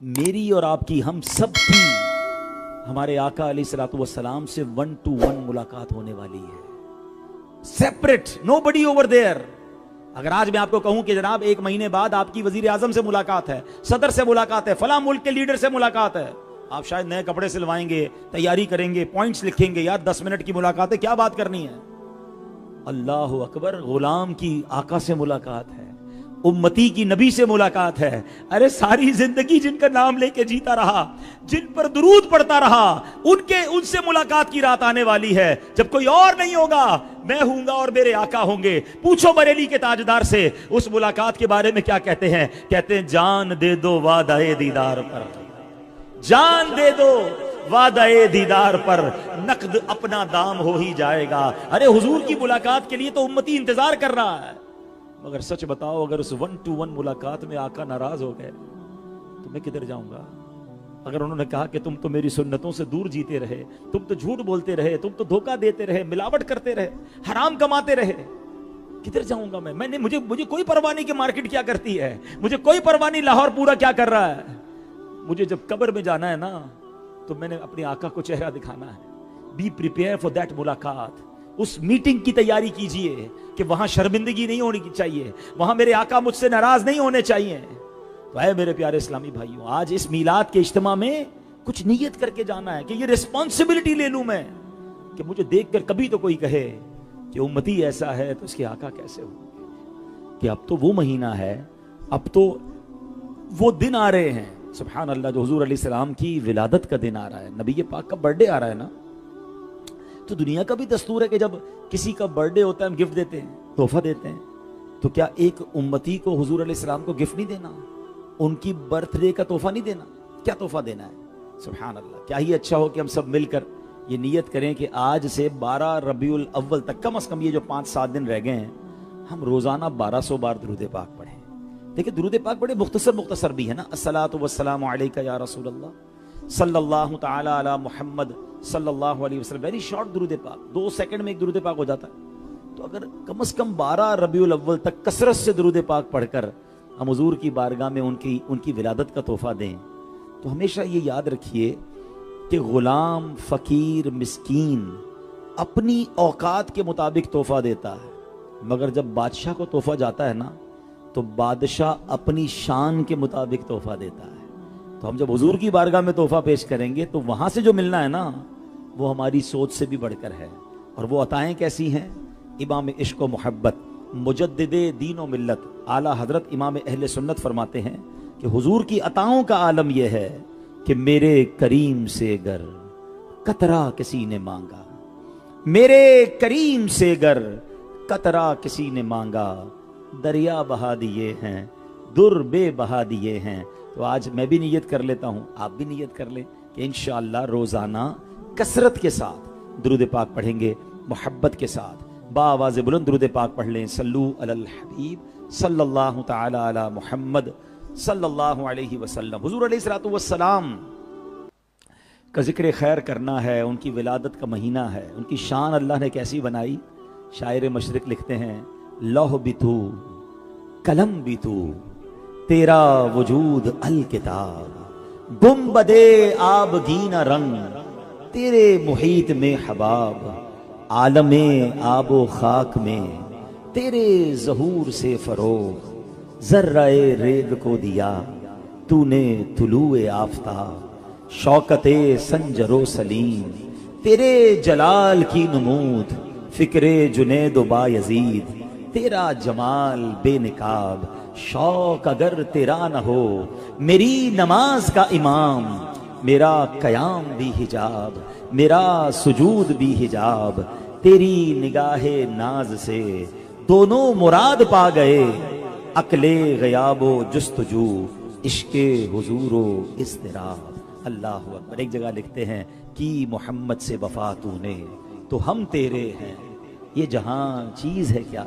میری اور آپ کی، ہم سب کی ہمارے آقا علیہ السلام سے 1 to 1 ملاقات ہونے والی ہے، separate, nobody over there. اگر آج میں آپ کو کہوں کہ جناب 1 مہینے بعد آپ کی وزیر اعظم سے ملاقات ہے، صدر سے ملاقات ہے، فلاں ملک کے لیڈر سے ملاقات ہے، آپ شاید نئے کپڑے سلوائیں گے، تیاری کریں گے، پوائنٹس لکھیں گے، یار 10 منٹ کی ملاقات ہے، کیا بات کرنی ہے۔ اللہ اکبر، غلام کی آقا سے ملاقات ہے، امتی کی نبی سے ملاقات ہے۔ ارے ساری زندگی جن کا نام لے کے جیتا رہا، جن پر درود پڑھتا رہا، ان سے ملاقات کی رات آنے والی ہے جب کوئی اور نہیں ہوگا، میں ہوں گا اور میرے آقا ہوں گے۔ پوچھو بریلی کے تاجدار سے اس ملاقات کے بارے میں کیا کہتے ہیں؟ کہتے ہیں جان دے دو وعدہ دیدار پر، جان دے دو وعدہ دیدار پر، نقد اپنا دام ہو ہی جائے گا۔ ارے حضور کی ملاقات کے لیے تو امتی انتظار کر رہا ہے، مگر سچ بتاؤ اگر اس 1 to 1 ملاقات میں آقا ناراض ہو گئے تو میں کدھر جاؤں گا؟ اگر انہوں نے کہا کہ تم تو میری سنتوں سے دور جیتے رہے، تم تو جھوٹ بولتے رہے، تم تو دھوکہ دیتے رہے، ملاوٹ کرتے رہے، حرام کماتے رہے، کدھر جاؤں گا میں؟ مجھے کوئی پرواہ نہیں کہ مارکیٹ کیا کرتی ہے، مجھے کوئی پرواہ نہیں لاہور پورا کیا کر رہا ہے۔ مجھے جب قبر میں جانا ہے نا تو میں نے اپنے آقا کو چہرہ دکھانا ہے۔ بی پریپیئر فار دیٹ ملاقات، اس میٹنگ کی تیاری کیجئے کہ وہاں شرمندگی نہیں ہونی چاہیے، وہاں میرے آقا مجھ سے ناراض نہیں ہونے چاہیے۔ تو اے میرے پیارے اسلامی بھائیوں، آج اس میلاد کے اجتماع میں کچھ نیت کر کے جانا ہے کہ یہ ریسپانسبلٹی لے لوں میں کہ مجھے دیکھ کر کبھی تو کوئی کہے کہ امتی ایسا ہے تو اس کے آقا کیسے ہو، کہ اب تو وہ مہینہ ہے، اب تو وہ دن آ رہے ہیں، سبحان اللہ، جو حضور علیہ السلام کی ولادت کا دن آ رہا ہے، نبی پاک کا برتھ ڈے آ رہا ہے نا۔ تو دنیا کا بھی دستور ہے کہ جب کسی کا برتھ ڈے ہوتا ہے ہم گفٹ دیتے ہیں، تحفہ دیتے ہیں، تو کیا ایک امتی کو حضور علیہ السلام کو گفٹ نہیں دینا؟ ان کی برتھ ڈے کا تحفہ نہیں دینا؟ کیا تحفہ دینا ہے؟ سبحان اللہ، کیا ہی اچھا ہو کہ ہم سب مل کر یہ نیت کریں کہ آج سے 12 ربیع الاول تک، کم از کم یہ جو 5-7 دن رہ گئے ہیں، ہم روزانہ 1200 بار درود پاک پڑھیں۔ دیکھیں درود پاک بڑے مختصر بھی ہے نا، الصلاۃ والسلام علیک یا رسول اللہ صلی اللہ تعالی علی محمد صلی اللہ علیہ وسلم، ویری شارٹ درود پاک، 2 سیکنڈ میں ایک درود پاک ہو جاتا ہے۔ تو اگر کم از کم 12 ربیع الاول تک کثرت سے درود پاک پڑھ کر ہم حضور کی بارگاہ میں ان کی ولادت کا تحفہ دیں، تو ہمیشہ یہ یاد رکھیے کہ غلام، فقیر، مسکین اپنی اوقات کے مطابق تحفہ دیتا ہے، مگر جب بادشاہ کو تحفہ جاتا ہے نا تو بادشاہ اپنی شان کے مطابق تحفہ دیتا ہے۔ تو ہم جب حضور کی بارگاہ میں تحفہ پیش کریں گے تو وہاں سے جو ملنا ہے نا وہ ہماری سوچ سے بھی بڑھ کر ہے، اور وہ عطائیں کیسی ہیں؟ امام عشق و محبت، مجدد دین و ملت، اعلیٰ حضرت امام اہل سنت فرماتے ہیں کہ حضور کی عطاؤں کا عالم یہ ہے کہ میرے کریم سے گر قطرہ کسی نے مانگا، میرے کریم سے گر قطرہ کسی نے مانگا، دریا بہا دیے ہیں، در بے بہا دیے ہیں۔ تو آج میں بھی نیت کر لیتا ہوں، آپ بھی نیت کر لیں کہ انشاءاللہ روزانہ کثرت کے ساتھ درود پاک پڑھیں گے، محبت کے ساتھ بآواز بلند درود پاک پڑھ لیں۔ صلو علی الحبیب صلی اللہ تعالی علی محمد صلی اللہ علیہ وسلم۔ حضور علیہ السلام کا ذکر خیر کرنا ہے، ان کی ولادت کا مہینہ ہے، ان کی شان اللہ نے کیسی بنائی۔ شاعر مشرق لکھتے ہیں لوح بھی تو قلم بھی تو تیرا وجود الکتاب، گنبدے آبگینہ رنگ تیرے محیط میں حباب، عالم آب و خاک میں تیرے ظہور سے فروغ، ذرہ ریگ کو دیا تو نے طلوع آفتاب، شوکت سنجر و سلیم تیرے جلال کی نمود، فکر جنید و بایزید تیرا جمال بے نقاب، شوق اگر تیرا نہ ہو میری نماز کا امام، میرا قیام بھی حجاب، میرا سجود بھی حجاب، تیری نگاہ ناز سے دونوں مراد پا گئے، عقل غیاب و جستجو، عشق حضور و اضطراب۔ اللہ اکبر۔ ایک جگہ لکھتے ہیں کی محمد سے وفا تو نے تو ہم تیرے ہیں، یہ جہاں چیز ہے کیا،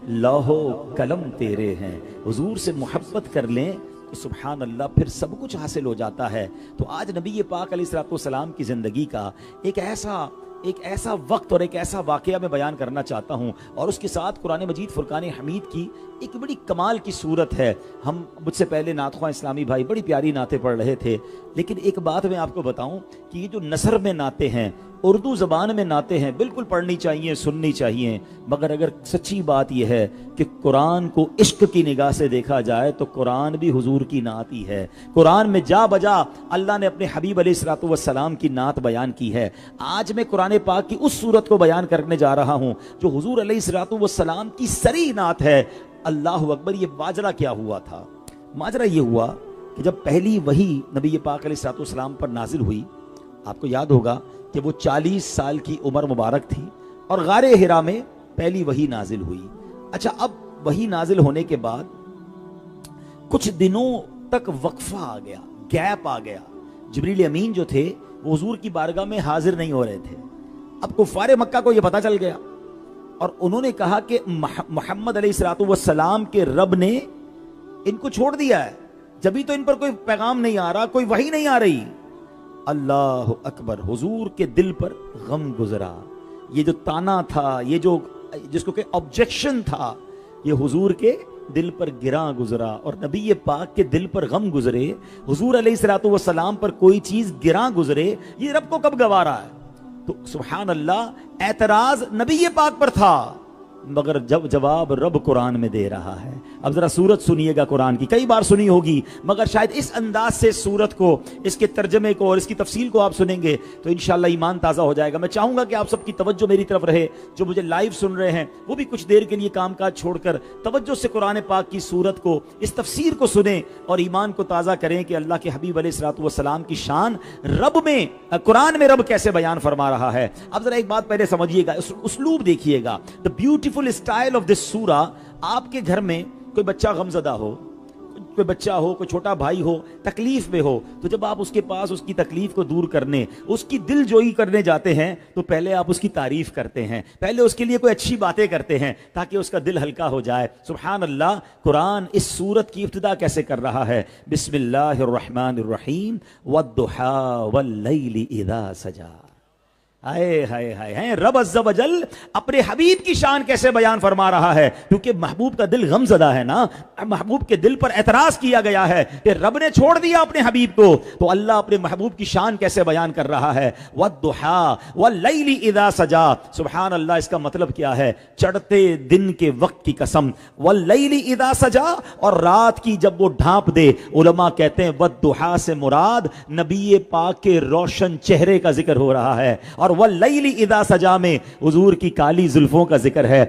لوح و قلم تیرے ہیں۔ حضور سے محبت کر لیں تو سبحان اللہ پھر سب کچھ حاصل ہو جاتا ہے۔ تو آج نبی پاک علیہ السلام کی زندگی کا ایک ایسا ایک ایسا وقت اور ایک ایسا واقعہ میں بیان کرنا چاہتا ہوں، اور اس کے ساتھ قرآن مجید فرقان حمید کی ایک بڑی کمال کی صورت ہے۔ ہم مجھ سے پہلے نعت خواں اسلامی بھائی بڑی پیاری نعتیں پڑھ رہے تھے، لیکن ایک بات میں آپ کو بتاؤں کہ یہ جو نثر میں نعتیں ہیں، اردو زبان میں نعتیں ہیں، بالکل پڑھنی چاہیے، سننی چاہیے، مگر اگر سچی بات یہ ہے کہ قرآن کو عشق کی نگاہ سے دیکھا جائے تو قرآن بھی حضور کی نعت ہی ہے۔ قرآن میں جا بجا اللہ نے اپنے حبیب علیہ الصلوۃ والسلام کی نعت بیان کی ہے۔ آج میں قرآن پاک کی اس صورت کو بیان کرنے جا رہا ہوں جو حضور علیہ الصلوۃ والسلام کی صریح نعت ہے۔ اللہ اکبر! یہ ماجرا کیا ہوا تھا؟ ماجرا یہ ہوا کہ جب پہلی وحی نبی پاک علیہ الصلوۃ والسلام پر نازل ہوئی، آپ کو یاد ہوگا کہ وہ 40 سال کی عمر مبارک تھی اور غار حرا میں پہلی وحی نازل ہوئی۔ اچھا، اب وحی نازل ہونے کے بعد کچھ دنوں تک وقفہ آ گیا، گیپ آ گیا۔ جبریل امین جو تھے وہ حضور کی بارگاہ میں حاضر نہیں ہو رہے تھے۔ اب کفار مکہ کو یہ پتہ چل گیا اور انہوں نے کہا کہ محمد علیہ الصلوۃ والسلام کے رب نے ان کو چھوڑ دیا ہے، جبھی تو ان پر کوئی پیغام نہیں آ رہا، کوئی وحی نہیں آ رہی۔ اللہ اکبر! حضور کے دل پر غم گزرا۔ یہ جو تانا تھا، یہ جو جس کو کہ آبجیکشن تھا، یہ حضور کے دل پر گراں گزرا، اور نبی پاک کے دل پر غم گزرے، حضور علیہ الصلوۃ والسلام پر کوئی چیز گراں گزرے، یہ رب کو کب گوارا ہے؟ تو سبحان اللہ، اعتراض نبی پاک پر تھا، مگر جب جواب رب قرآن میں دے رہا ہے۔ اب ذرا سورت سنیے گا قرآن کی، کئی بار سنی ہوگی، مگر شاید اس انداز سے سورت کو، اس کے ترجمے کو اور اس کی تفصیل کو آپ سنیں گے تو انشاءاللہ ایمان تازہ ہو جائے گا۔ میں چاہوں گا کہ آپ سب کی توجہ میری طرف رہے، جو مجھے لائیو سن رہے ہیں وہ بھی کچھ دیر کے لیے کام کاج چھوڑ کر توجہ سے قرآن پاک کی سورت کو، اس تفسیر کو سنیں اور ایمان کو تازہ کریں کہ اللہ کے حبیب علیہ الصلوۃ والسلام کی شان رب میں، قرآن میں رب کیسے بیان فرما رہا ہے۔ اب ذرا ایک بات پہلے سمجھیے گا، اسلوب دیکھیے گا، the beautiful style of this سورہ۔ آپ کے گھر میں کوئی بچہ غمزدہ ہو، کوئی بچہ ہو، کوئی چھوٹا بھائی ہو، تکلیف میں ہو، تو جب آپ اس کے پاس اس کی تکلیف کو دور کرنے، اس کی دل جوئی کرنے جاتے ہیں تو پہلے آپ اس کی تعریف کرتے ہیں، پہلے اس کے لیے کوئی اچھی باتیں کرتے ہیں تاکہ اس کا دل ہلکا ہو جائے۔ سبحان اللہ! قرآن اس سورت کی ابتدا کیسے کر رہا ہے؟ بسم اللہ الرحمن الرحیم، والضحیٰ واللیل اذا سجا۔ ہائے ہائے ہائے! رب عز و جل اپنے حبیب کی شان کیسے بیان فرما رہا ہے؟ کیونکہ محبوب کا دل غم زدہ ہے نا، محبوب کے دل پر اعتراض کیا گیا ہے کہ رب نے چھوڑ دیا اپنے حبیب کو، تو اللہ اپنے محبوب کی شان کیسے بیان کر رہا ہے؟ والضحیٰ واللیل اذا سجا۔ سبحان اللہ! اس کا مطلب کیا ہے؟ چڑھتے دن کے وقت کی قسم، واللیل اذا سجا، اور رات کی جب وہ ڈھانپ دے۔ علماء کہتے ہیں والضحیٰ سے مراد نبی پاک کے روشن چہرے کا ذکر ہو رہا ہے، اور واللیل اذا سجا میں حضور کی کالی زلفوں کا ذکر ہے۔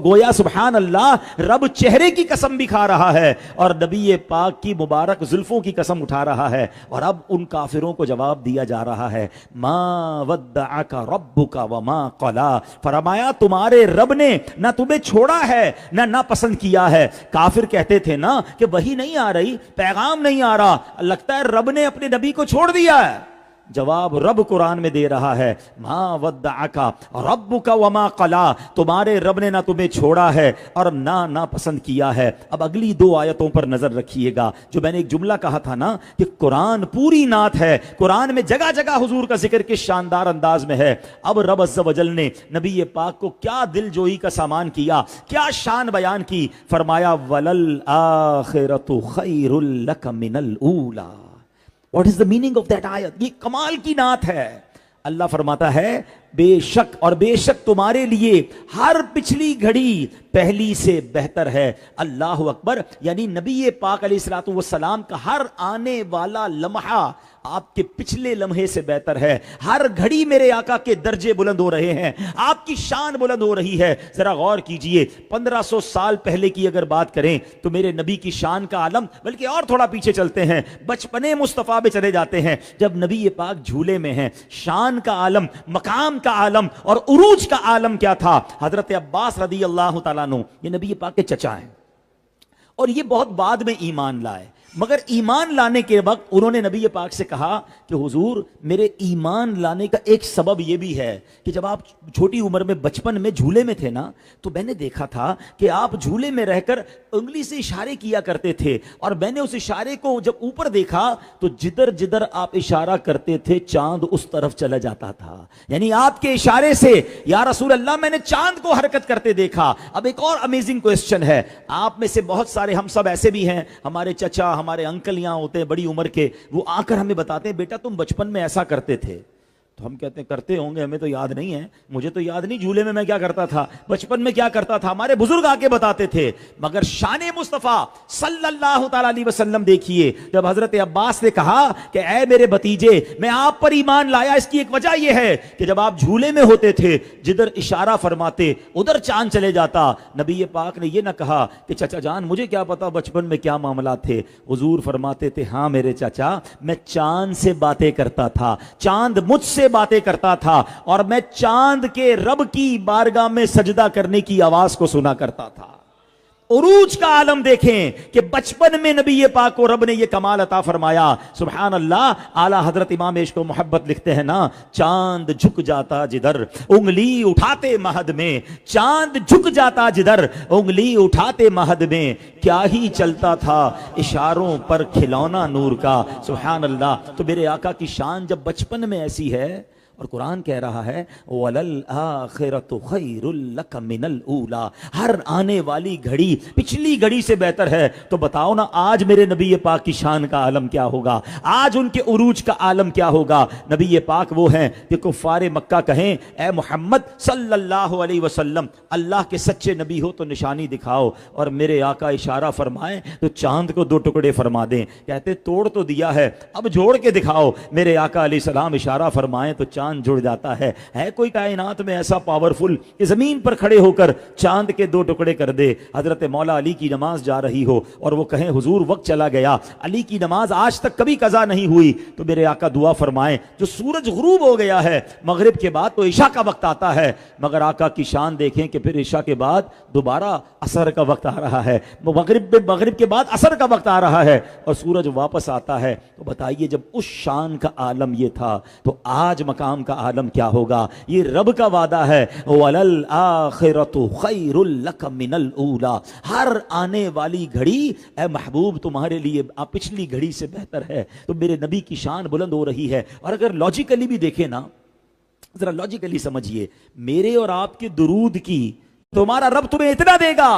گویا سبحان اللہ، رب چہرے کی قسم بھی کھا رہا ہے اور نبی پاک کی مبارک زلفوں کی قسم اٹھا رہا ہے، اور اب ان کافروں کو جواب دیا جا رہا ہے، ما ودعک ربک وما قلا۔ فرمایا تمہارے رب نے نہ تمہیں چھوڑا ہے نہ ناپسند کیا ہے۔ کافر کہتے تھے نا کہ وحی نہیں آ رہی، پیغام نہیں آ رہا، لگتا ہے رب نے اپنے نبی کو چھوڑ دیا ہے۔ جواب رب قرآن میں دے رہا ہے، ما ودعک ربک وما قلا، تمہارے رب نے نہ تمہیں چھوڑا ہے اور نہ ناپسند کیا ہے۔ اب اگلی دو آیتوں پر نظر رکھیے گا۔ جو میں نے ایک جملہ کہا تھا نا کہ قرآن پوری نعت ہے، قرآن میں جگہ جگہ حضور کا ذکر کس شاندار انداز میں ہے۔ اب رب عز و جل نے نبی پاک کو کیا دل جوئی کا سامان کیا، کیا شان بیان کی۔ فرمایا وَلَلْآخِرَةُ خَيْرٌ لَكَ مِنَ الْأُولَى۔ What is the meaning of that ayat؟ یہ کمال کی نعت ہے۔ اللہ فرماتا ہے بے شک اور بے شک تمہارے لیے ہر پچھلی گھڑی پہلی سے بہتر ہے۔ اللہ اکبر! یعنی نبی پاک علیہ الصلوۃ والسلام کا ہر آنے والا لمحہ آپ کے پچھلے لمحے سے بہتر ہے۔ ہر گھڑی میرے آقا کے درجے بلند ہو رہے ہیں، آپ کی شان بلند ہو رہی ہے۔ ذرا غور کیجئے، 1500 سال پہلے کی اگر بات کریں تو میرے نبی کی شان کا عالم، بلکہ اور تھوڑا پیچھے چلتے ہیں، بچپنے مصطفیٰ میں چلے جاتے ہیں، جب نبی پاک جھولے میں ہیں، شان کا عالم، مقام کا عالم اور عروج کا عالم کیا تھا؟ حضرت عباس رضی اللہ تعالیٰ عنہ، یہ نبی پاک کے چچا ہیں اور یہ بہت بعد میں ایمان لائے۔ مگر ایمان لانے کے وقت انہوں نے نبی پاک سے کہا کہ حضور میرے ایمان لانے کا ایک سبب یہ بھی ہے کہ جب آپ چھوٹی عمر میں بچپن میں جھولے میں تھے نا تو میں نے دیکھا تھا کہ آپ جھولے میں رہ کر انگلی سے اشارے کیا کرتے تھے، اور میں نے اس اشارے کو جب اوپر دیکھا تو جدھر جدھر آپ اشارہ کرتے تھے چاند اس طرف چلا جاتا تھا، یعنی آپ کے اشارے سے یا رسول اللہ میں نے چاند کو حرکت کرتے دیکھا۔ اب ایک اور امیزنگ کوسچن ہے، آپ میں سے بہت سارے ہم سب ایسے بھی ہیں، ہمارے چچا ہمارے انکل یہاں ہوتے ہیں بڑی عمر کے، وہ آ کر ہمیں بتاتے ہیں بیٹا تم بچپن میں ایسا کرتے تھے، تو ہم کہتے ہیں کرتے ہوں گے، ہمیں تو یاد نہیں ہے، مجھے تو یاد نہیں جھولے میں کیا کرتا تھا، بچپن میں کیا کرتا تھا، ہمارے بزرگ آ کے بتاتے تھے۔ مگر شان مصطفیٰ صلی اللہ تعالی علیہ وسلم دیکھیے، جب حضرت عباس نے کہا کہ اے میرے بھتیجے میں آپ پر ایمان لایا، اس کی ایک وجہ یہ ہے کہ جب آپ جھولے میں ہوتے تھے جدھر اشارہ فرماتے ادھر چاند چلے جاتا۔ نبی پاک نے یہ نہ کہا کہ چچا جان مجھے کیا پتا بچپن میں کیا معاملات تھے، حضور فرماتے تھے ہاں میرے چچا میں چاند سے باتیں کرتا تھا، چاند مجھ سے باتیں کرتا تھا، اور میں چاند کے رب کی بارگاہ میں سجدہ کرنے کی آواز کو سنا کرتا تھا۔ عروج کا عالم دیکھیں کہ بچپن میں نبی پاک کو رب نے یہ کمال عطا فرمایا۔ سبحان اللہ، اعلیٰ حضرت امام عشق و محبت لکھتے ہیں نا، چاند جھک جاتا جدھر انگلی اٹھاتے مہد میں، چاند جھک جاتا جدھر انگلی اٹھاتے مہد میں، کیا ہی چلتا تھا اشاروں پر کھلونا نور کا۔ سبحان اللہ، تو میرے آقا کی شان جب بچپن میں ایسی ہے، اور قرآن کہہ رہا ہے وَلَلْآخِرَةُ خَيْرٌ لَكَ مِنَ الْأُولَى، ہر آنے والی گھڑی پچھلی گھڑی سے بہتر ہے۔ تو بتاؤ نا آج میرے نبی پاک کی شان کا عالم کیا ہوگا، آج ان کے عروج کا عالم کیا ہوگا۔ نبی پاک وہ ہیں کہ کفار مکہ کہیں اے محمد صلی اللہ علیہ وسلم اللہ کے سچے نبی ہو تو نشانی دکھاؤ، اور میرے آقا اشارہ فرمائیں تو چاند کو دو ٹکڑے فرما دیں، کہتے توڑ تو دیا ہے اب جوڑ کے دکھاؤ۔ میرے آقا علیہ السلام اشارہ فرمائیں تو چاند جڑ جاتا ہے۔ ہے کوئی کائنات میں ایسا پاورفل کہ زمین پر کھڑے ہو کر چاند کے دو ٹکڑے کر دے؟ حضرت مولا علی کی نماز جا رہی ہو اور وہ کہیں حضور وقت چلا گیا، علی کی نماز آج تک کبھی قضا نہیں ہوئی، تو میرے آقا دعا فرمائیں جو سورج غروب ہو گیا ہے مغرب کے بعد تو عشاء کا وقت آتا ہے، مگر آقا کی شان دیکھیں کہ پھر عشاء کے بعد دوبارہ عصر کا وقت آ رہا ہے، مغرب کے بعد عصر کا وقت آ رہا ہے اور سورج واپس آتا ہے۔ تو بتائیے جب اس شان کا عالم یہ تھا تو آج مقام کا عالم کیا ہوگا؟ یہ رب کا وعدہ ہے وَلَلْآخِرَةُ خَيْرٌ لَكَ مِنَ الْأُولَى، ہر آنے والی گھڑی اے محبوب تمہارے لیے پچھلی گھڑی سے بہتر ہے۔ تو میرے نبی کی شان بلند ہو رہی ہے، اور اگر لاجیکلی بھی دیکھیں نا، ذرا لاجیکلی سمجھیے، میرے اور آپ کے درود کی تمہارا رب تمہیں اتنا دے گا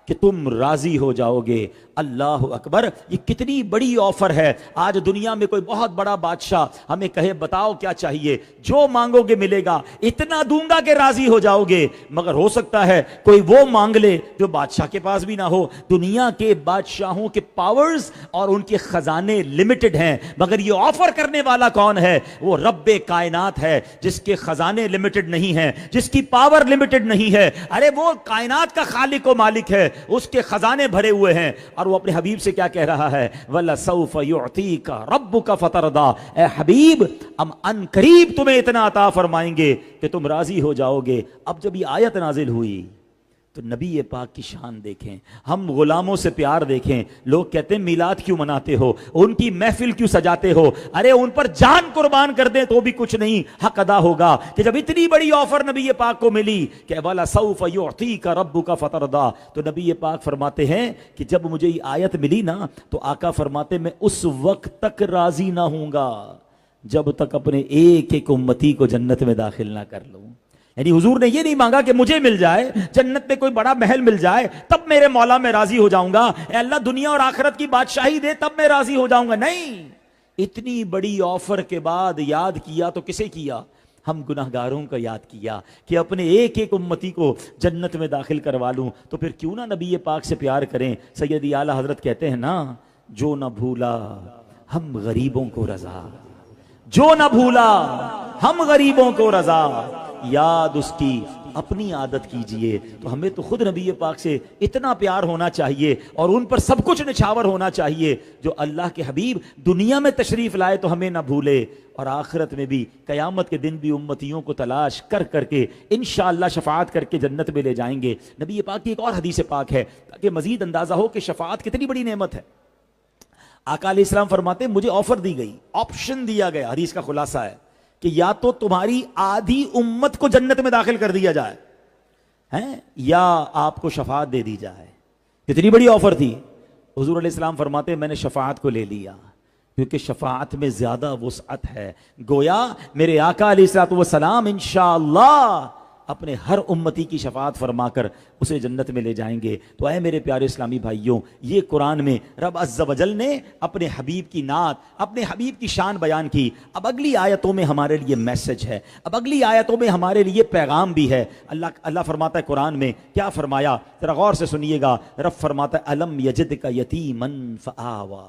کہ تم راضی ہو جاؤ گے۔ اللہ اکبر، یہ کتنی بڑی آفر ہے۔ آج دنیا میں کوئی بہت بڑا بادشاہ ہمیں کہے بتاؤ کیا چاہیے، جو مانگو گے ملے گا، اتنا دوں گا کہ راضی ہو جاؤ گے، مگر ہو سکتا ہے کوئی وہ مانگ لے جو بادشاہ کے پاس بھی نہ ہو۔ دنیا کے بادشاہوں کے پاورز اور ان کے خزانے لمیٹڈ ہیں، مگر یہ آفر کرنے والا کون ہے؟ وہ رب کائنات ہے، جس کے خزانے لمیٹڈ نہیں ہیں، جس کی پاور لمیٹڈ نہیں ہے۔ ارے وہ کائنات کا خالق و مالک ہے، اس کے خزانے بھرے ہوئے ہیں، اور وہ اپنے حبیب سے کیا کہہ رہا ہے؟ وَلَسَوْفَ يُعْطِيكَ رَبُّكَ فَتَرْضَىٰ، اے حبیب ہم ان قریب تمہیں اتنا عطا فرمائیں گے کہ تم راضی ہو جاؤ گے۔ اب جب یہ آیت نازل ہوئی تو نبی پاک کی شان دیکھیں، ہم غلاموں سے پیار دیکھیں۔ لوگ کہتے ہیں میلاد کیوں مناتے ہو، ان کی محفل کیوں سجاتے ہو؟ ارے ان پر جان قربان کر دیں تو بھی کچھ نہیں حق ادا ہوگا کہ جب اتنی بڑی آفر نبی پاک کو ملی کہ وَلَسَوْفَ يُعْطِيكَ رَبُّكَ فَتَرْضَىٰ، تو نبی پاک فرماتے ہیں کہ جب مجھے یہ آیت ملی نا تو آقا فرماتے میں اس وقت تک راضی نہ ہوں گا جب تک اپنے ایک ایک امتی کو جنت میں داخل نہ کر لوں۔ یعنی حضور نے یہ نہیں مانگا کہ مجھے مل جائے جنت میں کوئی بڑا محل مل جائے تب میرے مولا میں راضی ہو جاؤں گا، اے اللہ دنیا اور آخرت کی بادشاہی دے تب میں راضی ہو جاؤں گا، نہیں۔ اتنی بڑی آفر کے بعد یاد کیا تو کسے کیا؟ ہم گناہگاروں کا یاد کیا کہ اپنے ایک ایک امتی کو جنت میں داخل کروا لوں، تو پھر کیوں نہ نبی پاک سے پیار کریں۔ سیدی اعلیٰ حضرت کہتے ہیں نا، جو نہ بھولا ہم غریبوں کو رضا، جو نہ بھولا ہم غریبوں کو رضا، یاد اس کی اپنی عادت کیجئے۔ تو ہمیں تو خود نبی پاک سے اتنا پیار ہونا چاہیے اور ان پر سب کچھ نچھاور ہونا چاہیے۔ جو اللہ کے حبیب دنیا میں تشریف لائے تو ہمیں نہ بھولے، اور آخرت میں بھی قیامت کے دن بھی امتیوں کو تلاش کر کر کے انشاءاللہ شفاعت کر کے جنت میں لے جائیں گے۔ نبی پاک کی ایک اور حدیث پاک ہے تاکہ مزید اندازہ ہو کہ شفاعت کتنی بڑی نعمت ہے۔ آقا علیہ السلام فرماتے مجھے آفر دی گئی، آپشن دیا گیا، حدیث کا خلاصہ ہے کہ یا تو تمہاری آدھی امت کو جنت میں داخل کر دیا جائے ہیں یا آپ کو شفاعت دے دی جائے۔ کتنی بڑی آفر تھی۔ حضور علیہ السلام فرماتے میں نے شفاعت کو لے لیا کیونکہ شفاعت میں زیادہ وسعت ہے۔ گویا میرے آقا علیہ السلام انشاءاللہ اپنے ہر امتی کی شفاعت فرما کر اسے جنت میں لے جائیں گے۔ تو اے میرے پیارے اسلامی بھائیوں، یہ قرآن میں رب عز و جل نے اپنے حبیب کی نعت، اپنے حبیب کی شان بیان کی۔ اب اگلی آیتوں میں ہمارے لیے میسج ہے، اب اگلی آیتوں میں ہمارے لیے پیغام بھی ہے۔ اللہ فرماتا ہے قرآن میں، کیا فرمایا ذرا غور سے سنیے گا۔ رب فرماتا ہے الم یجدک یتیما فآوا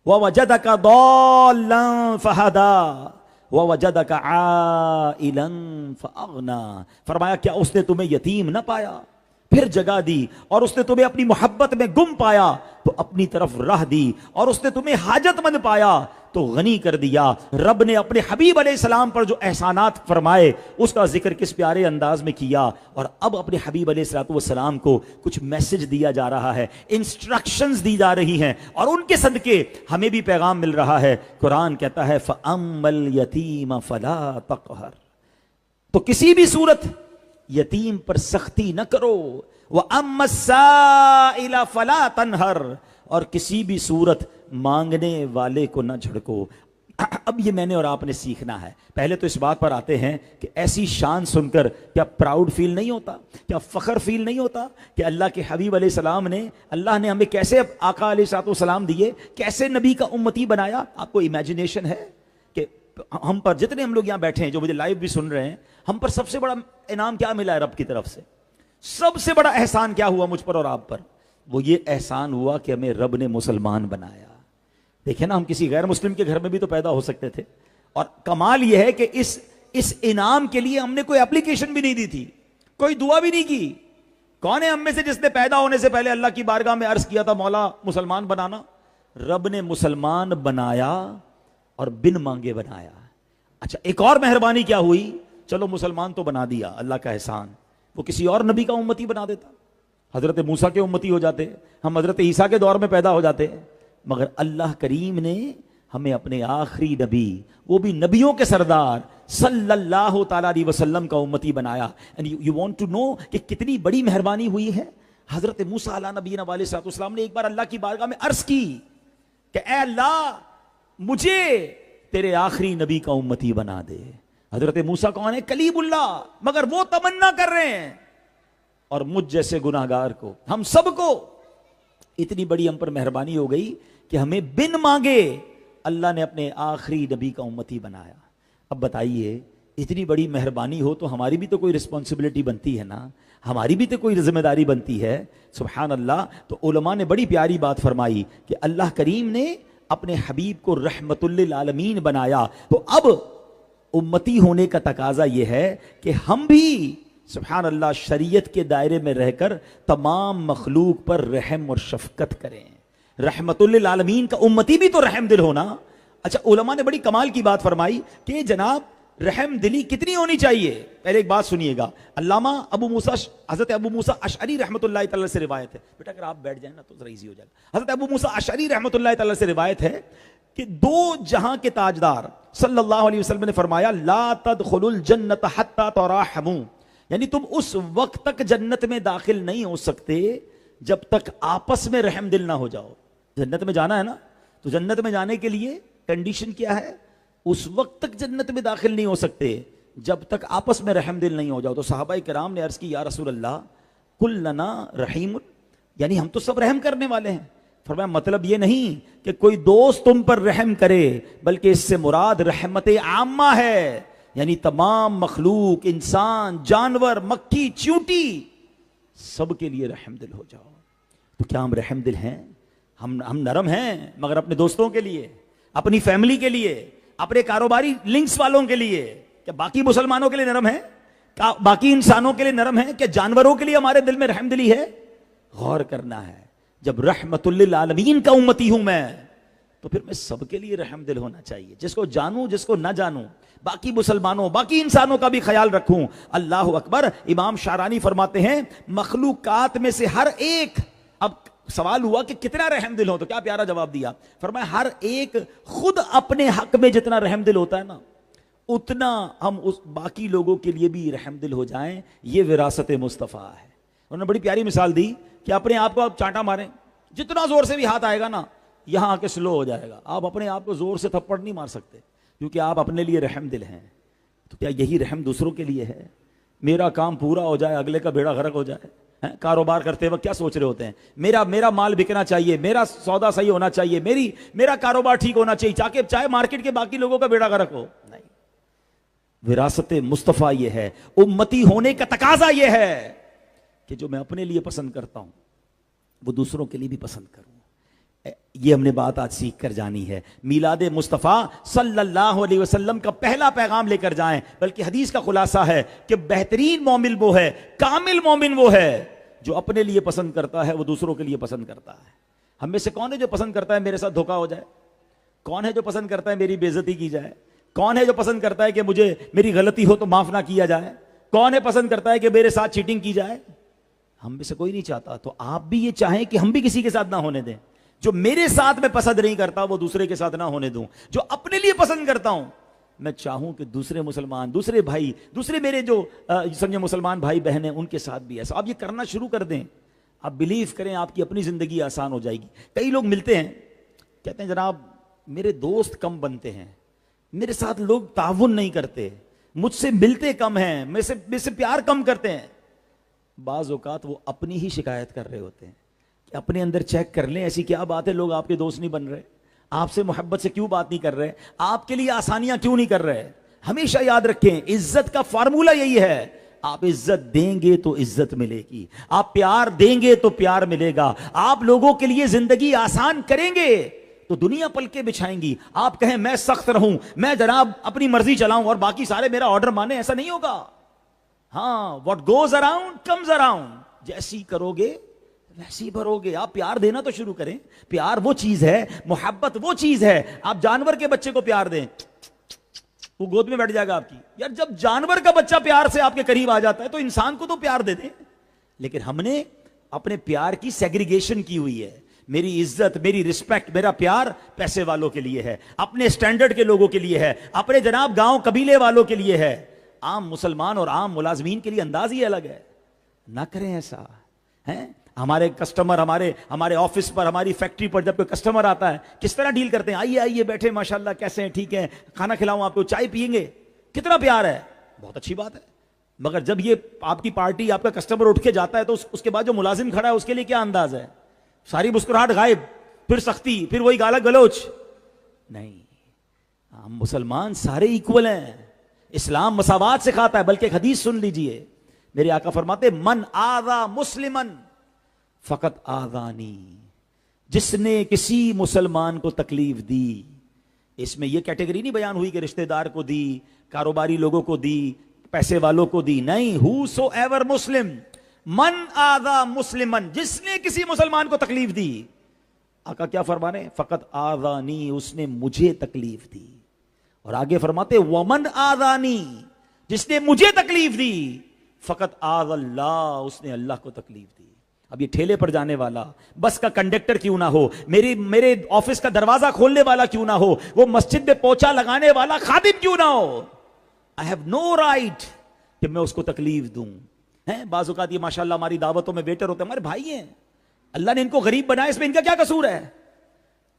ووجدک ضالا فہدی وَوَجَدَكَ عَائِلًا فَأَغْنَى۔ فرمایا کیا اس نے تمہیں یتیم نہ پایا پھر جگہ دی، اور اس نے تمہیں اپنی محبت میں گم پایا تو اپنی طرف راہ دی، اور اس نے تمہیں حاجت مند پایا تو غنی کر دیا۔ رب نے اپنے حبیب علیہ السلام پر جو احسانات فرمائے اس کا ذکر کس پیارے انداز میں کیا، اور اب اپنے حبیب علیہ السلام کو کچھ میسج دیا جا رہا ہے، انسٹرکشنز دی جا رہی ہیں، اور ان کے صدقے ہمیں بھی پیغام مل رہا ہے۔ قرآن کہتا ہے فَأَمَّا الْيَتِيمَ فَلَا تَقْهَرْ، تو کسی بھی صورت یتیم پر سختی نہ کرو، وَأَمَّا السَّائِلَ فَلَا تَنْهَرْ، اور کسی بھی صورت مانگنے والے کو نہ جھڑکو۔ اب یہ میں نے اور آپ نے سیکھنا ہے۔ پہلے تو اس بات پر آتے ہیں کہ ایسی شان سن کر کیا پراؤڈ فیل نہیں ہوتا، کیا فخر فیل نہیں ہوتا کہ اللہ کے حبیب علیہ السلام نے، اللہ نے ہمیں کیسے آقا علیہ السلام دیے، کیسے نبی کا امتی بنایا۔ آپ کو امیجنیشن ہے کہ ہم پر جتنے ہم لوگ یہاں بیٹھے ہیں جو مجھے لائیو بھی سن رہے ہیں، ہم پر سب سے بڑا انعام کیا ملا ہے رب کی طرف سے؟ سب سے بڑا احسان کیا ہوا مجھ پر اور آپ پر؟ وہ یہ احسان ہوا کہ ہمیں رب نے مسلمان بنایا۔ دیکھیں نا، ہم کسی غیر مسلم کے گھر میں بھی تو پیدا ہو سکتے تھے، اور کمال یہ ہے کہ اس انعام کے لیے ہم نے کوئی اپلیکیشن بھی نہیں دی تھی، کوئی دعا بھی نہیں کی۔ کون ہے ہم میں سے جس نے پیدا ہونے سے پہلے اللہ کی بارگاہ میں عرض کیا تھا مولا مسلمان بنانا؟ رب نے مسلمان بنایا اور بن مانگے بنایا۔ اچھا، ایک اور مہربانی کیا ہوئی؟ چلو مسلمان تو بنا دیا، اللہ کا احسان، وہ کسی اور نبی کا امتی بنا دیتا، حضرت موسیٰ کے امتی ہو جاتے، ہم حضرت عیسیٰ کے دور میں پیدا ہو جاتے۔ مگر اللہ کریم نے ہمیں اپنے آخری نبی، وہ بھی نبیوں کے سردار صلی اللہ تعالیٰ علیہ وسلم کا امتی بنایا۔ And you want to know کہ کتنی بڑی مہربانی ہوئی ہے۔ حضرت موسیٰ علیہ نبینا علیہ السلام نے ایک بار اللہ کی بارگاہ میں عرض کی کہ اے اللہ مجھے تیرے آخری نبی کا امتی بنا دے۔ حضرت موسیٰ کون ہے؟ کلیم اللہ، مگر وہ تمنا کر رہے ہیں، اور مجھ جیسے گناہگار کو، ہم سب کو اتنی بڑی ہم پر مہربانی ہو گئی کہ ہمیں بن مانگے اللہ نے اپنے آخری نبی کا امتی بنایا۔ اب بتائیے، اتنی بڑی مہربانی ہو تو ہماری بھی تو کوئی رسپانسبلٹی بنتی ہے نا، ہماری بھی تو کوئی ذمہ داری بنتی ہے۔ سبحان اللہ۔ تو علماء نے بڑی پیاری بات فرمائی کہ اللہ کریم نے اپنے حبیب کو رحمت للعالمین بنایا، تو اب امتی ہونے کا تقاضا یہ ہے کہ ہم بھی سبحان اللہ شریعت کے دائرے میں رہ کر تمام مخلوق پر رحم اور شفقت کریں۔ رحمت للعالمین کا امتی بھی تو رحم دل ہونا۔ اچھا، علماء نے بڑی کمال کی بات فرمائی کہ جناب رحم دلی کتنی ہونی چاہیے۔ پہلے ایک بات سنیے گا، علامہ حضرت ابو موسیٰ اشعری رحمۃ اللہ تعالی سے روایت ہے، بیٹا اگر آپ بیٹھ جائیں نا تو ذرا ایزی ہو جائے گا۔ حضرت ابو موسیٰ اشعری رحمۃ اللہ تعالی سے روایت ہے کہ دو جہاں کے تاجدار صلی اللہ علیہ وسلم نے فرمایا لا تدخلوا الجنۃ حتی تراحموا، یعنی تم اس وقت تک جنت میں داخل نہیں ہو سکتے جب تک آپس میں رحم دل نہ ہو جاؤ۔ جنت میں جانا ہے نا، تو جنت میں جانے کے لیے کنڈیشن کیا ہے؟ اس وقت تک جنت میں داخل نہیں ہو سکتے جب تک آپس میں رحم دل نہیں ہو جاؤ۔ تو صحابہ کرام نے عرض کی یا رسول اللہ کلنا رحیم، یعنی ہم تو سب رحم کرنے والے ہیں۔ فرمایا مطلب یہ نہیں کہ کوئی دوست تم پر رحم کرے، بلکہ اس سے مراد رحمت عامہ ہے، یعنی تمام مخلوق، انسان، جانور، مکھی، چیونٹی، سب کے لیے رحم دل ہو جاؤ۔ تو کیا ہم رحم دل ہیں؟ ہم نرم ہیں، مگر اپنے دوستوں کے لیے، اپنی فیملی کے لیے، اپنے کاروباری لنکس والوں کے لیے، کیا باقی مسلمانوں کے لیے نرم ہے؟ کیا باقی انسانوں کے لیے نرم ہے؟ کیا جانوروں کے لیے ہمارے دل میں رحم دلی ہے؟ غور کرنا ہے۔ جب رحمت للعالمین کا امتی ہوں میں، تو پھر میں سب کے لیے رحم دل ہونا چاہیے، جس کو جانوں جس کو نہ جانوں، باقی مسلمانوں باقی انسانوں کا بھی خیال رکھوں۔ اللہ اکبر۔ امام شارانی فرماتے ہیں مخلوقات میں سے ہر ایک، اب سوال ہوا کہ کتنا رحم دل ہو، تو کیا پیارا جواب دیا، فرمایا ہر ایک خود اپنے حق میں جتنا رحم دل ہوتا ہے نا، اتنا ہم اس باقی لوگوں کے لیے بھی رحم دل ہو جائیں. یہ وراثت مصطفیٰ ہے. انہوں نے بڑی پیاری مثال دی کہ اپنے آپ کو آپ چانٹا ماریں، جتنا زور سے بھی ہاتھ آئے گا نا یہاں آ کے سلو ہو جائے گا. آپ اپنے آپ کو زور سے تھپڑ نہیں مار سکتے کیونکہ آپ اپنے لیے رحم دل ہیں. تو کیا یہی رحم دوسروں کے لیے ہے؟ میرا کام پورا ہو جائے، اگلے کا بیڑا غرق ہو جائے. کاروبار کرتے وقت کیا سوچ رہے ہوتے ہیں، میرا مال بکنا چاہیے، میرا سودا صحیح ہونا چاہیے، میرا کاروبار ٹھیک ہونا چاہیے، چاہے مارکیٹ کے باقی لوگوں کا بیڑا غرق ہو. نہیں، وراثت مصطفیٰ یہ ہے، امتی ہونے کا تقاضا یہ ہے کہ جو میں اپنے لیے پسند کرتا ہوں وہ دوسروں کے لیے بھی پسند کروں. یہ ہم نے بات آج سیکھ کر جانی ہے. میلاد مصطفیٰ صلی اللہ علیہ وسلم کا پہلا پیغام لے کر جائیں. بلکہ حدیث کا خلاصہ ہے کہ بہترین مومن وہ ہے، کامل مومن وہ ہے جو اپنے لیے پسند کرتا ہے وہ دوسروں کے لیے پسند کرتا ہے. ہم میں سے کون ہے جو پسند کرتا ہے میرے ساتھ دھوکا ہو جائے؟ کون ہے جو پسند کرتا ہے میری بے عزتی کی جائے؟ کون ہے جو پسند کرتا ہے کہ مجھے میری غلطی ہو تو معاف نہ کیا جائے؟ کون ہے پسند کرتا ہے کہ میرے ساتھ چیٹنگ کی جائے؟ ہم میں سے کوئی نہیں چاہتا. تو آپ بھی یہ چاہیں کہ ہم بھی کسی کے ساتھ نہ ہونے دیں. جو میرے ساتھ میں پسند نہیں کرتا وہ دوسرے کے ساتھ نہ ہونے دوں. جو اپنے لیے پسند کرتا ہوں میں چاہوں کہ دوسرے مسلمان، دوسرے بھائی، دوسرے میرے جو سمجھے مسلمان بھائی بہن ہیں ان کے ساتھ بھی ایسا. آپ یہ کرنا شروع کر دیں، آپ بلیو کریں آپ کی اپنی زندگی آسان ہو جائے گی. کئی لوگ ملتے ہیں کہتے ہیں جناب میرے دوست کم بنتے ہیں، میرے ساتھ لوگ تعاون نہیں کرتے، مجھ سے ملتے کم ہیں، مجھ سے پیار کم کرتے ہیں. بعض اوقات وہ اپنی ہی شکایت کر رہے ہوتے ہیں کہ اپنے اندر چیک کر لیں ایسی کیا بات ہے لوگ آپ کے دوست نہیں بن رہے، آپ سے محبت سے کیوں بات نہیں کر رہے، آپ کے لیے آسانیاں کیوں نہیں کر رہے. ہمیشہ یاد رکھیں عزت کا فارمولہ یہی ہے، آپ عزت دیں گے تو عزت ملے گی، آپ پیار دیں گے تو پیار ملے گا، آپ لوگوں کے لیے زندگی آسان کریں گے تو دنیا پلکیں بچھائیں گی. آپ کہیں میں سخت رہوں، میں جناب اپنی مرضی چلاؤں اور باقی سارے میرا آرڈر مانے، ایسا نہیں ہوگا. ہاں what goes around comes around, جیسی کرو گے ویسی بھرو گے. آپ پیار دینا تو شروع کریں. پیار وہ چیز ہے، محبت وہ چیز ہے. آپ جانور کے بچے کو پیار دیں وہ گود میں بیٹھ جائے گا آپ کی. یار جب جانور کا بچہ پیار سے آپ کے قریب آ جاتا ہے تو انسان کو تو پیار دے دیں. لیکن ہم نے اپنے پیار کی سیگریگیشن کی ہوئی ہے. میری عزت، میری رسپیکٹ، میرا پیار پیسے والوں کے لیے ہے، اپنے سٹینڈرڈ کے لوگوں کے لیے ہے، اپنے جناب گاؤں قبیلے والوں کے لیے ہے. عام مسلمان اور عام ملازمین کے لیے انداز ہی الگ ہے. نہ کریں ایسا. ہمارے کسٹمر، ہمارے آفس پر، ہماری فیکٹری پر جب کوئی کسٹمر آتا ہے کس طرح ڈیل کرتے ہیں؟ آئیے بیٹھے، ماشاءاللہ کیسے ہیں، ٹھیک ہیں، کھانا کھلاؤں آپ کو، چائے پیئیں گے، کتنا پیار ہے، بہت اچھی بات ہے. مگر جب یہ آپ کی پارٹی، آپ کا کسٹمر اٹھ کے جاتا ہے تو اس کے بعد جو ملازم کھڑا ہے اس کے لیے کیا انداز ہے؟ ساری مسکراہٹ غائب، پھر سختی، پھر وہی گالا گلوچ. نہیں، ہم مسلمان سارے ایکول ہیں. اسلام مساوات سکھاتا ہے. بلکہ ایک حدیث سن لیجئے، میرے آقا فرماتے من آذا مسلمن فقط آذانی، جس نے کسی مسلمان کو تکلیف دی. اس میں یہ کیٹیگری نہیں بیان ہوئی کہ رشتہ دار کو دی، کاروباری لوگوں کو دی، پیسے والوں کو دی. نہیں، ہو سو ایور مسلم، من آذا مسلمن، جس نے کسی مسلمان کو تکلیف دی. آقا کیا فرما رہے ہیں؟ فقط آذانی، اس نے مجھے تکلیف دی. اور آگے فرماتے ومن آذانی، جس نے مجھے تکلیف دی، فقط آذ اللہ، اس نے اللہ کو تکلیف دی. اب یہ ٹھیلے پر جانے والا، بس کا کنڈکٹر کیوں نہ ہو، میرے آفس کا دروازہ کھولنے والا کیوں نہ ہو، وہ مسجد میں پوچھا لگانے والا خادم کیوں نہ ہو، I have no right کہ میں اس کو تکلیف دوں. بعض اوقات یہ ماشاءاللہ ہماری دعوتوں میں ویٹر ہوتے ہیں، ہمارے بھائی ہیں، اللہ نے ان کو غریب بنایا، اس میں ان کا کیا قصور ہے؟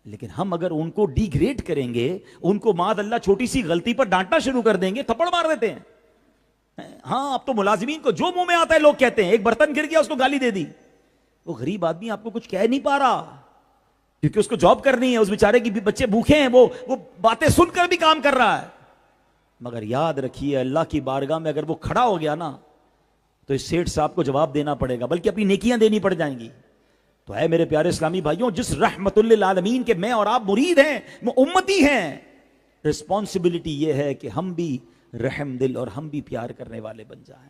لیکن ہم اگر ان کو ڈی گریڈ کریں گے، ان کو معاذ اللہ چھوٹی سی غلطی پر ڈانٹنا شروع کر دیں گے، تھپڑ مار دیتے ہیں. ہاں اب تو ملازمین کو جو منہ میں آتا ہے لوگ کہتے ہیں. ایک برتن گر گیا اس کو گالی دے دی. وہ غریب آدمی آپ کو کچھ کہہ نہیں پا رہا کیونکہ اس کو جاب کرنی ہے، اس بیچارے کی بچے بھوکے ہیں، وہ باتیں سن کر بھی کام کر رہا ہے. مگر یاد رکھیے اللہ کی بارگاہ میں اگر وہ کھڑا ہو گیا نا تو اس سیٹھ صاحب کو جواب دینا پڑے گا، بلکہ اپنی نیکیاں دینی پڑ جائیں گی. تو ہے میرے پیارے اسلامی بھائیوں، جس رحمت للعالمین کے میں اور آپ مرید ہیں، وہ امتی ہیں، رسپانسبلٹی یہ ہے کہ ہم بھی رحم دل اور ہم بھی پیار کرنے والے بن جائیں.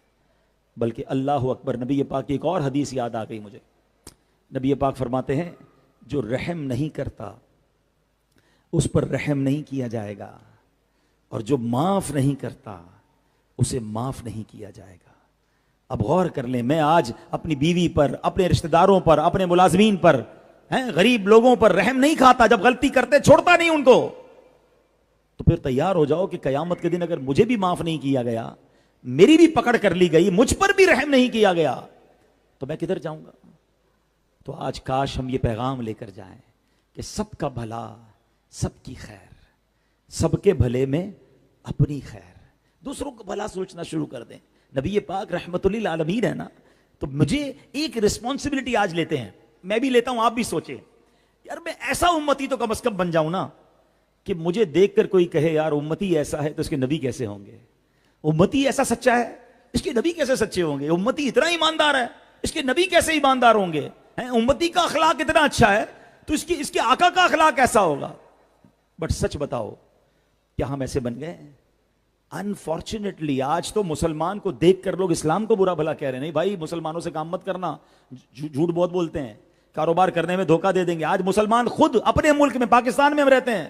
بلکہ اللہ اکبر، نبی پاک کی ایک اور حدیث یاد آ گئی مجھے. نبی پاک فرماتے ہیں جو رحم نہیں کرتا اس پر رحم نہیں کیا جائے گا، اور جو معاف نہیں کرتا اسے معاف نہیں کیا جائے گا. اب غور کر لیں، میں آج اپنی بیوی پر، اپنے رشتہ داروں پر، اپنے ملازمین پر، غریب لوگوں پر رحم نہیں کھاتا، جب غلطی کرتے چھوڑتا نہیں ان کو، تو پھر تیار ہو جاؤ کہ قیامت کے دن اگر مجھے بھی معاف نہیں کیا گیا، میری بھی پکڑ کر لی گئی، مجھ پر بھی رحم نہیں کیا گیا، تو میں کدھر جاؤں گا؟ تو آج کاش ہم یہ پیغام لے کر جائیں کہ سب کا بھلا، سب کی خیر، سب کے بھلے میں اپنی خیر، دوسروں کو بھلا سوچنا شروع کر دیں۔ نبی پاک رحمت للعالمین ہے نا، تو مجھے ایک رسپانسبلٹی آج لیتے ہیں، میں بھی لیتا ہوں، آپ بھی سوچیں یار میں ایسا امتی تو کم از کم بن جاؤں نا کہ مجھے دیکھ کر کوئی کہے یار امتی ایسا ہے تو اس کے نبی کیسے ہوں گے، امتی ایسا سچا ہے اس کے نبی کیسے سچے ہوں گے، امتی اتنا ایماندار ہے اس کے نبی کیسے ایماندار ہوں گے، امتی کا اخلاق اتنا اچھا ہے تو اس کے آقا کا اخلاق کیسا ہوگا۔ بٹ سچ بتاؤ کیا ہم ایسے بن گئے؟ انفارچونیٹلی آج تو مسلمان کو دیکھ کر لوگ اسلام کو برا بھلا کہہ رہے ہیں، نہیں بھائی مسلمانوں سے کام مت کرنا، جھوٹ بہت بولتے ہیں، کاروبار کرنے میں دھوکہ دے دیں گے۔ آج مسلمان خود اپنے ملک میں، پاکستان میں ہم رہتے ہیں،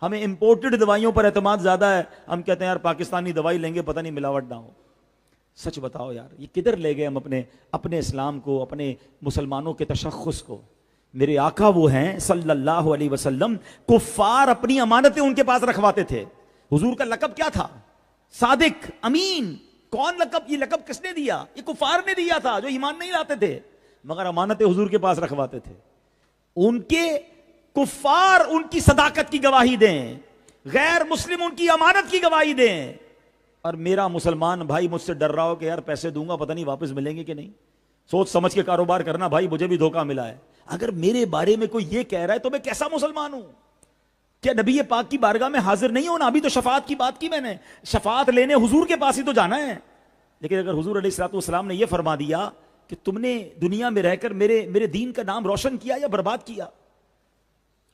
ہمیں امپورٹڈ دوائیوں پر اعتماد زیادہ ہے، ہم کہتے ہیں یار پاکستانی دوائی لیں گے پتہ نہیں ملاوٹ نہ ہو۔ سچ بتاؤ یار یہ کدھر لے گئے ہم اپنے اسلام کو، اپنے مسلمانوں کے تشخص کو۔ میرے آقا وہ ہیں صلی اللہ علیہ وسلم، کفار اپنی امانتیں ان کے پاس رکھواتے تھے۔ حضور کا لقب کیا تھا؟ صادق، امین۔ کون لقب؟ یہ لقب کس نے دیا؟ یہ کفار نے دیا تھا جو ایمان نہیں لاتے تھے، مگر امانتیں حضور کے پاس رکھواتے تھے۔ ان کے کفار ان کی صداقت کی گواہی دیں، غیر مسلم ان کی امانت کی گواہی دیں، اور میرا مسلمان بھائی مجھ سے ڈر رہا ہو کہ یار پیسے دوں گا پتہ نہیں واپس ملیں گے کہ نہیں، سوچ سمجھ کے کاروبار کرنا بھائی، مجھے بھی دھوکہ ملا ہے۔ اگر میرے بارے میں کوئی یہ کہہ رہا ہے تو میں کیسا مسلمان ہوں؟ کیا نبی پاک کی بارگاہ میں حاضر نہیں ہونا؟ ابھی تو شفاعت کی بات کی میں نے، شفاعت لینے حضور کے پاس ہی تو جانا ہے۔ لیکن اگر حضور علیہ الصلوۃ والسلام نے یہ فرما دیا کہ تم نے دنیا میں رہ کر میرے دین کا نام روشن کیا یا برباد کیا۔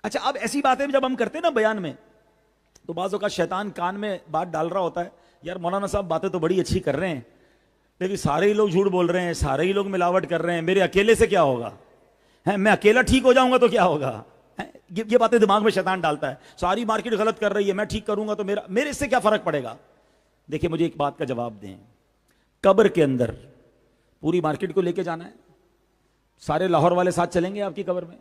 اچھا اب ایسی باتیں جب ہم کرتے ہیں نا بیان میں، تو بعض اوقات شیطان کان میں بات ڈال رہا ہوتا ہے، یار مولانا صاحب باتیں تو بڑی اچھی کر رہے ہیں لیکن سارے ہی لوگ جھوٹ بول رہے ہیں، سارے ہی لوگ ملاوٹ کر رہے ہیں، میرے اکیلے سے کیا ہوگا؟ میں اکیلا ٹھیک ہو جاؤں گا تو کیا ہوگا؟ یہ باتیں دماغ میں شیطان ڈالتا ہے، ساری مارکیٹ غلط کر رہی ہے، میں ٹھیک کروں گا تو میرے اس سے کیا فرق پڑے گا؟ دیکھیں مجھے ایک بات کا جواب دیں، قبر کے اندر پوری مارکیٹ کو لے کے جانا ہے؟ سارے لاہور والے ساتھ چلیں گے آپ کی قبر میں؟